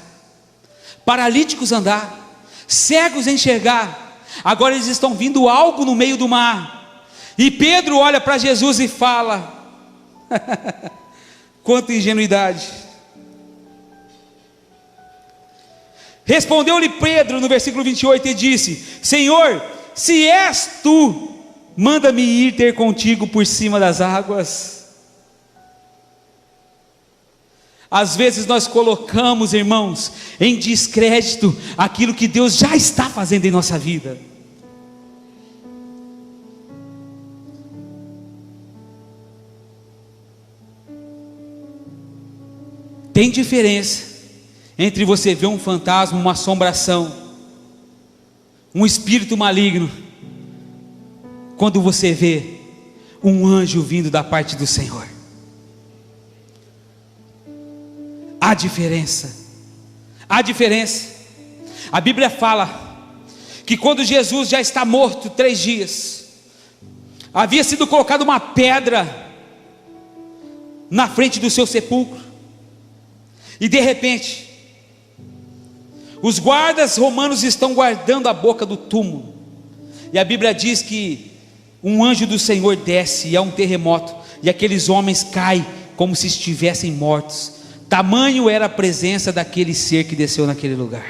paralíticos andar, cegos enxergar. Agora eles estão vindo algo no meio do mar, e Pedro olha para Jesus e fala: quanta ingenuidade. Respondeu-lhe Pedro no versículo 28 e disse: Senhor, se és tu, manda-me ir ter contigo por cima das águas. Às vezes nós colocamos, irmãos, em descrédito aquilo que Deus já está fazendo em nossa vida. Tem diferença entre você ver um fantasma, uma assombração, um espírito maligno, quando você vê um anjo vindo da parte do Senhor. Há diferença. Há diferença. A Bíblia fala que quando Jesus já está morto 3 dias, havia sido colocada uma pedra na frente do seu sepulcro, e de repente os guardas romanos estão guardando a boca do túmulo, e a Bíblia diz que um anjo do Senhor desce, e há um terremoto, e aqueles homens caem como se estivessem mortos. Tamanho era a presença daquele ser que desceu naquele lugar.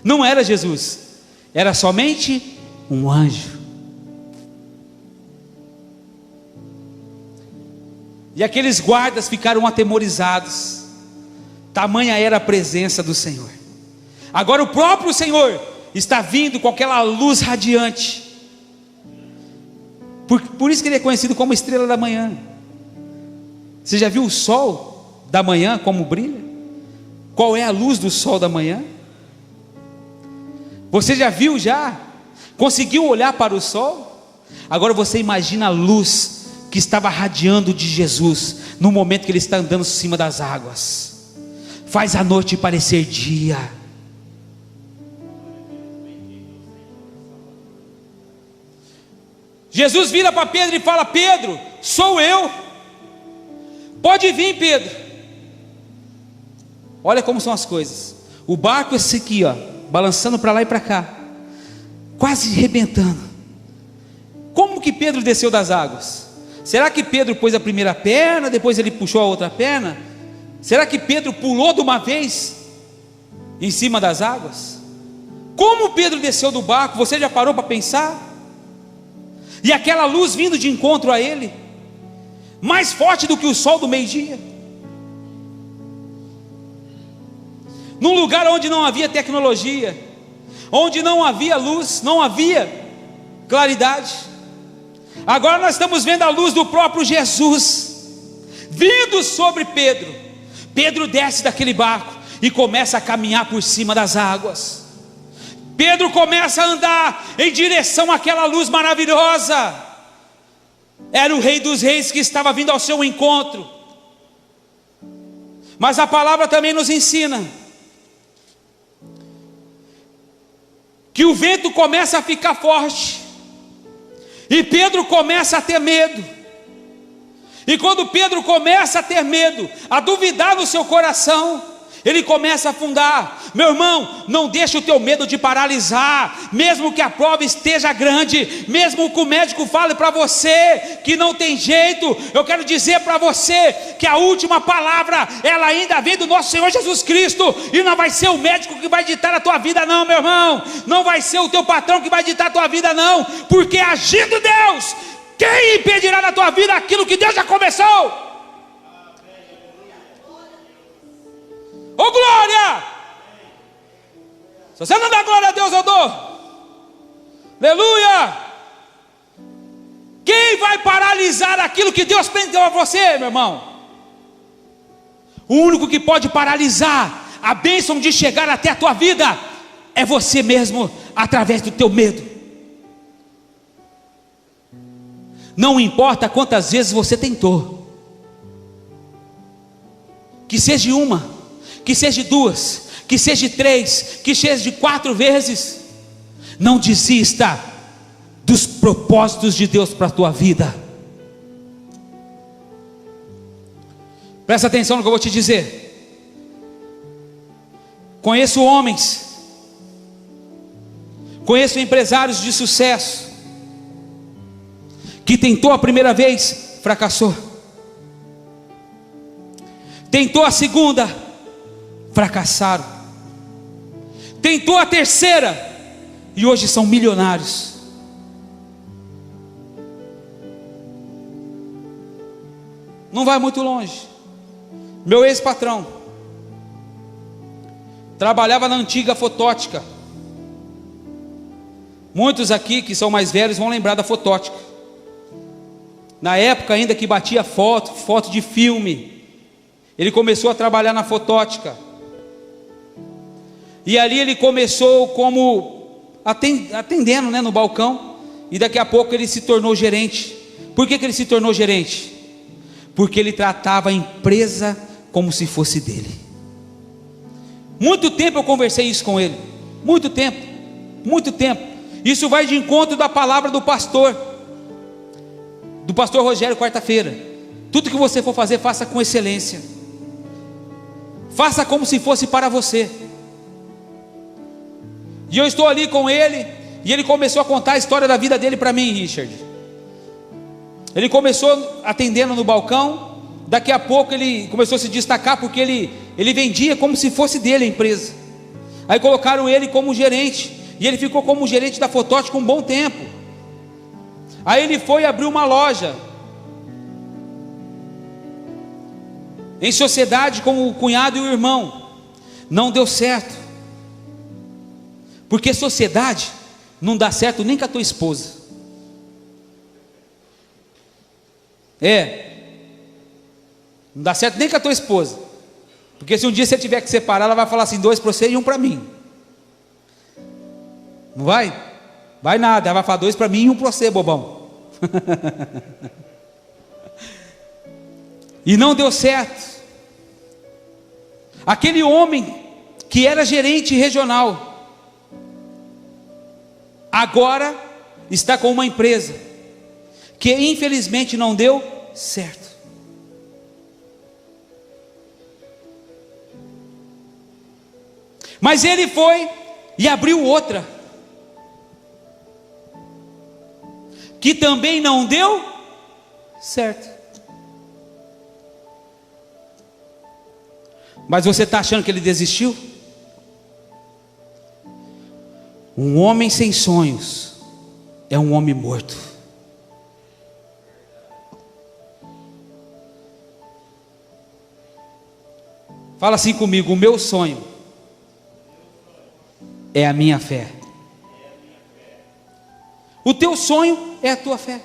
Não era Jesus, era somente um anjo. E aqueles guardas ficaram atemorizados, tamanha era a presença do Senhor. Agora o próprio Senhor está vindo com aquela luz radiante. Por isso que ele é conhecido como estrela da manhã. Você já viu o sol da manhã como brilha? Qual é a luz do sol da manhã? Você já viu conseguiu olhar para o sol? Agora você imagina a luz que estava radiando de Jesus no momento que ele está andando em cima das águas. Faz a noite parecer dia. Jesus vira para Pedro e fala: Pedro, sou eu, pode vir, Pedro. Olha como são as coisas. O barco esse aqui, ó, balançando para lá e para cá, quase arrebentando. Como que Pedro desceu das águas? Será que Pedro pôs a primeira perna, depois ele puxou a outra perna? Será que Pedro pulou de uma vez em cima das águas? Como Pedro desceu do barco? Você já parou para pensar? E aquela luz vindo de encontro a ele, mais forte do que o sol do meio-dia, num lugar onde não havia tecnologia, onde não havia luz, não havia claridade. Agora nós estamos vendo a luz do próprio Jesus vindo sobre Pedro. Pedro desce daquele barco e começa a caminhar por cima das águas. Pedro começa a andar em direção àquela luz maravilhosa. Era o Rei dos Reis que estava vindo ao seu encontro. Mas a palavra também nos ensina que o vento começa a ficar forte, e Pedro começa a ter medo. E quando Pedro começa a ter medo, a duvidar no seu coração, ele começa a afundar. Meu irmão, não deixe o teu medo te paralisar, mesmo que a prova esteja grande, mesmo que o médico fale para você que não tem jeito. Eu quero dizer para você que a última palavra, ela ainda vem do nosso Senhor Jesus Cristo, e não vai ser o médico que vai ditar a tua vida não, meu irmão. Não vai ser o teu patrão que vai ditar a tua vida não, porque agindo Deus, quem impedirá na tua vida aquilo que Deus já começou? Ô glória! Se você não dá glória a Deus, eu dou. Aleluia! Quem vai paralisar aquilo que Deus prendeu a você, meu irmão? O único que pode paralisar a bênção de chegar até a tua vida é você mesmo, através do teu medo. Não importa quantas vezes você tentou, que seja uma, que seja duas, que seja três, que seja 4 vezes, não desista dos propósitos de Deus para a tua vida. Presta atenção no que eu vou te dizer. Conheço homens, conheço empresários de sucesso, que tentou a primeira vez, fracassou, tentou a segunda, fracassaram, tentou a terceira, e hoje são milionários. Não vai muito longe. Meu ex-patrão trabalhava na antiga Fotótica. Muitos aqui que são mais velhos vão lembrar da Fotótica. Na época ainda que batia foto de filme, ele começou a trabalhar na Fotótica. E ali ele começou como atendendo, no balcão, e daqui a pouco ele se tornou gerente. Por que ele se tornou gerente? Porque ele tratava a empresa como se fosse dele. Muito tempo eu conversei isso com ele, muito tempo. Isso vai de encontro da palavra do pastor Rogério, quarta-feira. Tudo que você for fazer, faça com excelência, faça como se fosse para você. E eu estou ali com ele, e ele começou a contar a história da vida dele para mim, Richard. Ele começou atendendo no balcão, daqui a pouco ele começou a se destacar, porque ele vendia como se fosse dele a empresa. Aí colocaram ele como gerente, e ele ficou como gerente da Fotótica um bom tempo. Aí ele foi abrir uma loja em sociedade com o cunhado e o irmão. Não deu certo, porque sociedade não dá certo nem com a tua esposa. Não dá certo nem com a tua esposa, porque se um dia você tiver que separar, ela vai falar assim: 2 para você e 1 para mim. Não vai? Vai nada, ela vai falar 2 para mim e 1 para você, bobão. E não deu certo. Aquele homem que era gerente regional, agora está com uma empresa que infelizmente não deu certo. Mas ele foi e abriu outra, que também não deu certo. Mas você está achando que ele desistiu? Um homem sem sonhos é um homem morto. Fala assim comigo: o meu sonho é a minha fé. O teu sonho é a tua fé.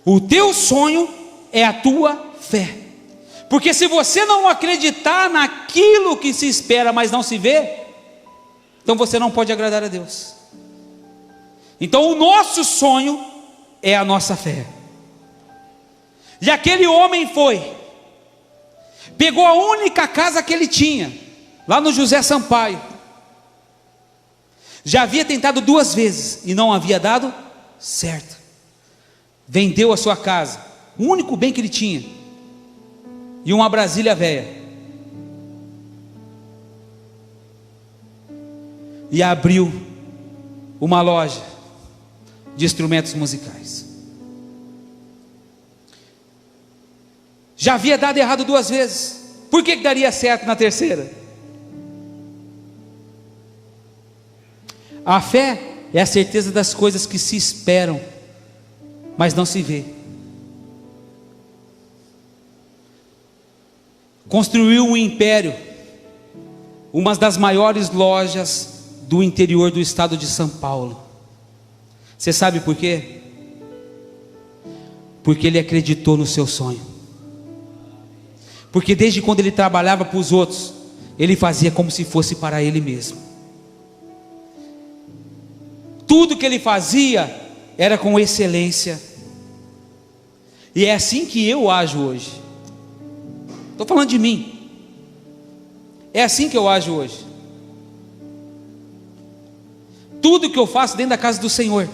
O teu sonho é a tua fé. Porque se você não acreditar naquilo que se espera, mas não se vê, então você não pode agradar a Deus. Então o nosso sonho é a nossa fé. E aquele homem pegou a única casa que ele tinha, lá no José Sampaio. Já havia tentado 2 vezes e não havia dado certo. Vendeu a sua casa, o único bem que ele tinha, e uma Brasília velha, e abriu uma loja de instrumentos musicais. Já havia dado errado 2 vezes, por que daria certo na terceira? A fé é a certeza das coisas que se esperam, mas não se vê. Construiu um império, uma das maiores lojas do interior do estado de São Paulo. Você sabe por quê? Porque ele acreditou no seu sonho. Porque desde quando ele trabalhava para os outros, ele fazia como se fosse para ele mesmo. Tudo que ele fazia era com excelência. E é assim que eu ajo hoje. Estou falando de mim. É assim que eu ajo hoje. Tudo que eu faço dentro da casa do Senhor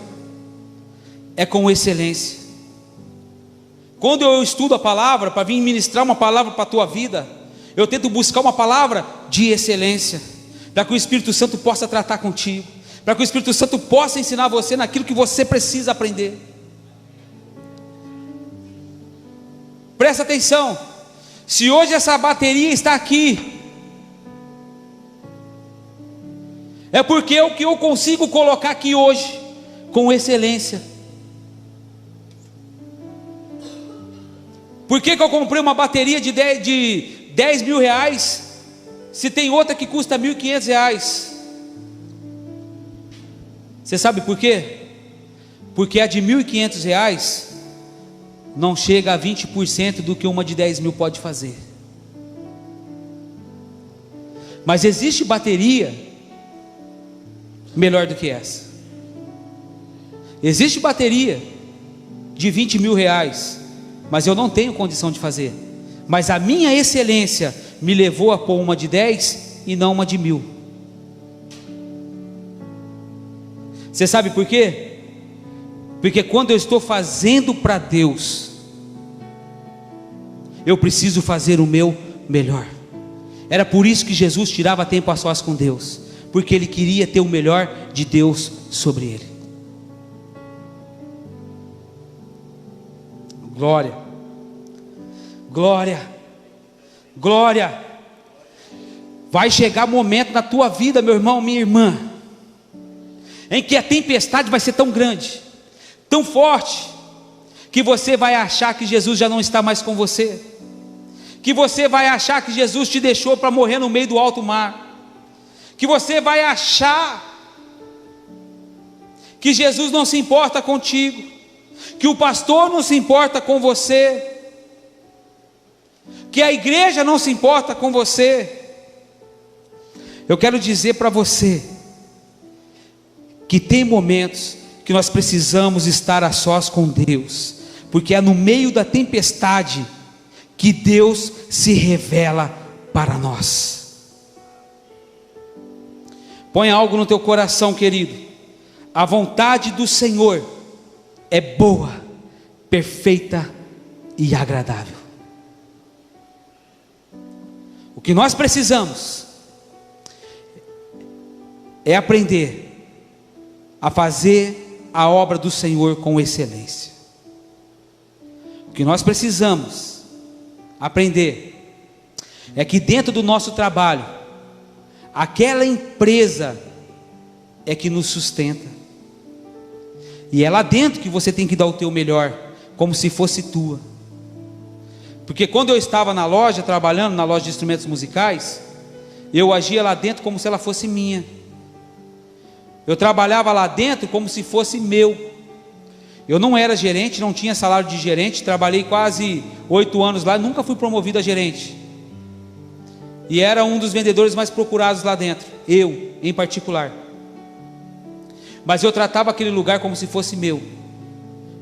é com excelência. Quando eu estudo a palavra, para vir ministrar uma palavra para a tua vida, eu tento buscar uma palavra de excelência, para que o Espírito Santo possa tratar contigo, para que o Espírito Santo possa ensinar você naquilo que você precisa aprender. Presta atenção, se hoje essa bateria está aqui, é porque é o que eu consigo colocar aqui hoje, com excelência. Por que eu comprei uma bateria de 10 mil reais, se tem outra que custa 1.500 reais? Você sabe por quê? Porque a de 1.500 reais não chega a 20% do que uma de 10 mil pode fazer. Mas existe bateria melhor do que essa. Existe bateria de 20 mil reais, mas eu não tenho condição de fazer. Mas a minha excelência me levou a pôr uma de 10 e não uma de 1.000. Você sabe por quê? Porque quando eu estou fazendo para Deus, eu preciso fazer o meu melhor. Era por isso que Jesus tirava tempo a sós com Deus, porque ele queria ter o melhor de Deus sobre ele. Glória, glória, glória. Vai chegar momento na tua vida, meu irmão, minha irmã, em que a tempestade vai ser tão grande, tão forte, que você vai achar que Jesus já não está mais com você, que você vai achar que Jesus te deixou para morrer no meio do alto mar, que você vai achar que Jesus não se importa contigo, que o pastor não se importa com você, que a igreja não se importa com você. Eu quero dizer para você que tem momentos que nós precisamos estar a sós com Deus, porque é no meio da tempestade que Deus se revela para nós. Põe algo no teu coração, querido. A vontade do Senhor é boa, perfeita e agradável. O que nós precisamos é aprender a fazer a obra do Senhor com excelência. O que nós precisamos aprender é que dentro do nosso trabalho, aquela empresa é que nos sustenta, e é lá dentro que você tem que dar o teu melhor, como se fosse tua. Porque quando eu estava na loja, trabalhando na loja de instrumentos musicais, eu agia lá dentro como se ela fosse minha. Eu trabalhava lá dentro como se fosse meu. Eu não era gerente, não tinha salário de gerente, trabalhei quase 8 anos lá, nunca fui promovido a gerente. E era um dos vendedores mais procurados lá dentro, eu em particular. Mas eu tratava aquele lugar como se fosse meu.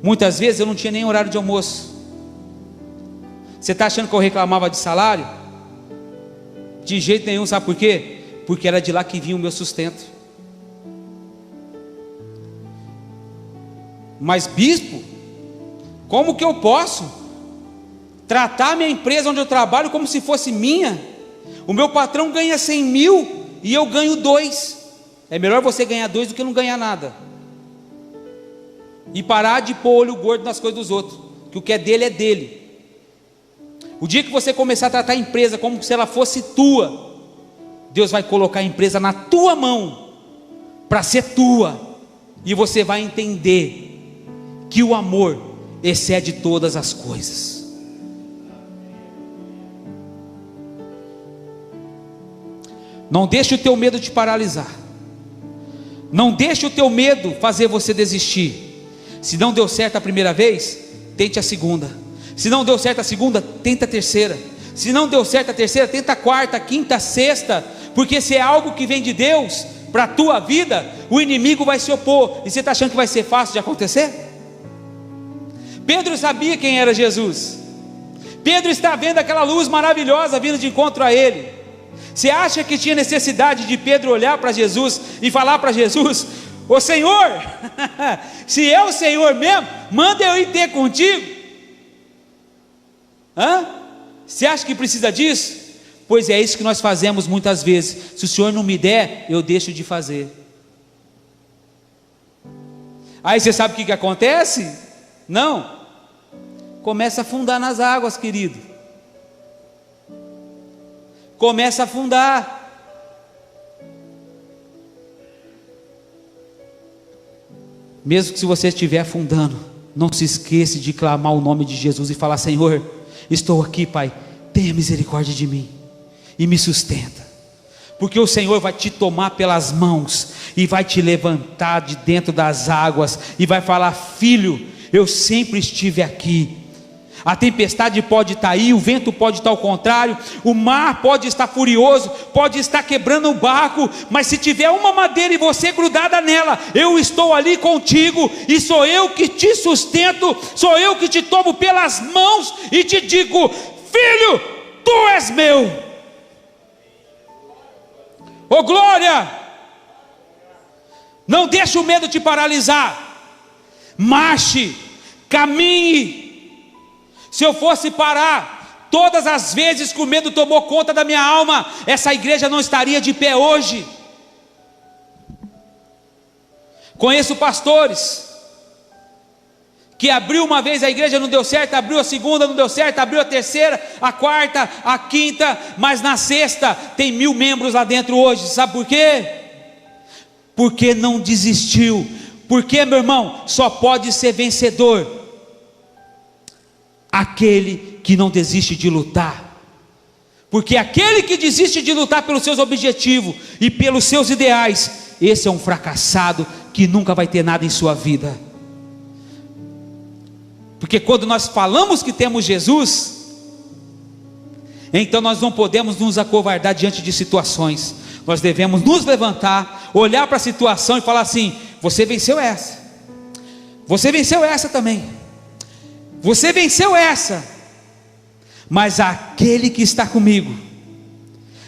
Muitas vezes eu não tinha nem horário de almoço. Você está achando que eu reclamava de salário? De jeito nenhum, sabe por quê? Porque era de lá que vinha o meu sustento. Mas bispo, como que eu posso tratar minha empresa onde eu trabalho como se fosse minha? O meu patrão ganha 100 mil e eu ganho 2. É melhor você ganhar 2 do que não ganhar nada. E parar de pôr olho gordo nas coisas dos outros, que o que é dele. O dia que você começar a tratar a empresa como se ela fosse tua, Deus vai colocar a empresa na tua mão, para ser tua, e você vai entender que o amor excede todas as coisas. Não deixe o teu medo te paralisar. Não deixe o teu medo fazer você desistir. Se não deu certo a primeira vez, tente a segunda. Se não deu certo a segunda, tenta a terceira. Se não deu certo a terceira, tenta a quarta, a quinta, a sexta. Porque se é algo que vem de Deus para a tua vida, o inimigo vai se opor. E você está achando que vai ser fácil de acontecer? Pedro sabia quem era Jesus. Pedro está vendo aquela luz maravilhosa vindo de encontro a ele. Você acha que tinha necessidade de Pedro olhar para Jesus e falar para Jesus: ô Senhor, se é o Senhor mesmo, manda eu ir ter contigo? Você acha que precisa disso? Pois é isso que nós fazemos muitas vezes. Se o Senhor não me der, eu deixo de fazer. Aí você sabe o que acontece? Não, começa a afundar nas águas, querido. Começa a afundar. Mesmo que se você estiver afundando, não se esqueça de clamar o nome de Jesus e falar: Senhor, estou aqui, Pai, tenha misericórdia de mim e me sustenta. Porque o Senhor vai te tomar pelas mãos e vai te levantar de dentro das águas e vai falar: filho, eu sempre estive aqui. A tempestade pode estar aí, o vento pode estar ao contrário, o mar pode estar furioso, pode estar quebrando o barco, mas se tiver uma madeira e você grudada nela, eu estou ali contigo, e sou eu que te sustento, sou eu que te tomo pelas mãos e te digo: filho, tu és meu. Ô glória! Não deixe o medo te paralisar. Marche, caminhe. Se eu fosse parar todas as vezes que o medo tomou conta da minha alma, essa igreja não estaria de pé hoje. Conheço pastores que abriu uma vez a igreja, não deu certo, abriu a segunda, não deu certo, abriu a terceira, a quarta, a quinta, mas na sexta tem 1000 membros lá dentro hoje. Sabe por quê? Porque não desistiu. Porque, meu irmão, só pode ser vencedor aquele que não desiste de lutar. Porque aquele que desiste de lutar pelos seus objetivos e pelos seus ideais, esse é um fracassado que nunca vai ter nada em sua vida. Porque quando nós falamos que temos Jesus, então nós não podemos nos acovardar diante de situações. Nós devemos nos levantar, olhar para a situação e falar assim: você venceu essa, você venceu essa também, você venceu essa, mas aquele que está comigo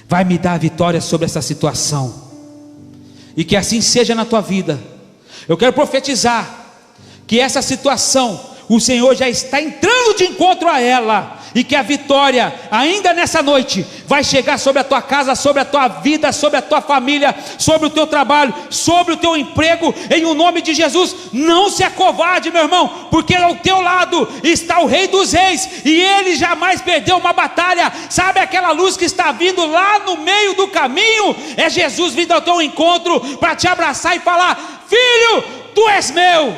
vai me dar a vitória sobre essa situação. E que assim seja na tua vida. Eu quero profetizar que essa situação, o Senhor já está entrando de encontro a ela, e que a vitória ainda nessa noite vai chegar sobre a tua casa, sobre a tua vida, sobre a tua família, sobre o teu trabalho, sobre o teu emprego, em o nome de Jesus. Não se acovarde, meu irmão, porque ao teu lado está o Rei dos Reis, e ele jamais perdeu uma batalha. Sabe aquela luz que está vindo lá no meio do caminho? É Jesus vindo ao teu encontro para te abraçar e falar: filho, tu és meu.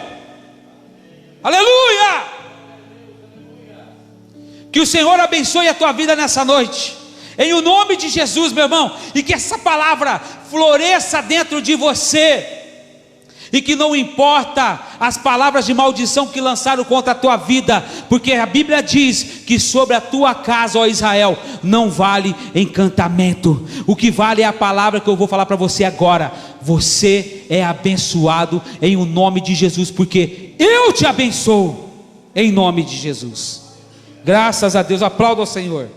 Aleluia! Que o Senhor abençoe a tua vida nessa noite, em o nome de Jesus, meu irmão, e que essa palavra floresça dentro de você, e que não importa as palavras de maldição que lançaram contra a tua vida, porque a Bíblia diz que sobre a tua casa, ó Israel, não vale encantamento. O que vale é a palavra que eu vou falar para você agora. Você é abençoado em o nome de Jesus, porque eu te abençoo em nome de Jesus. Graças a Deus, aplauda ao Senhor.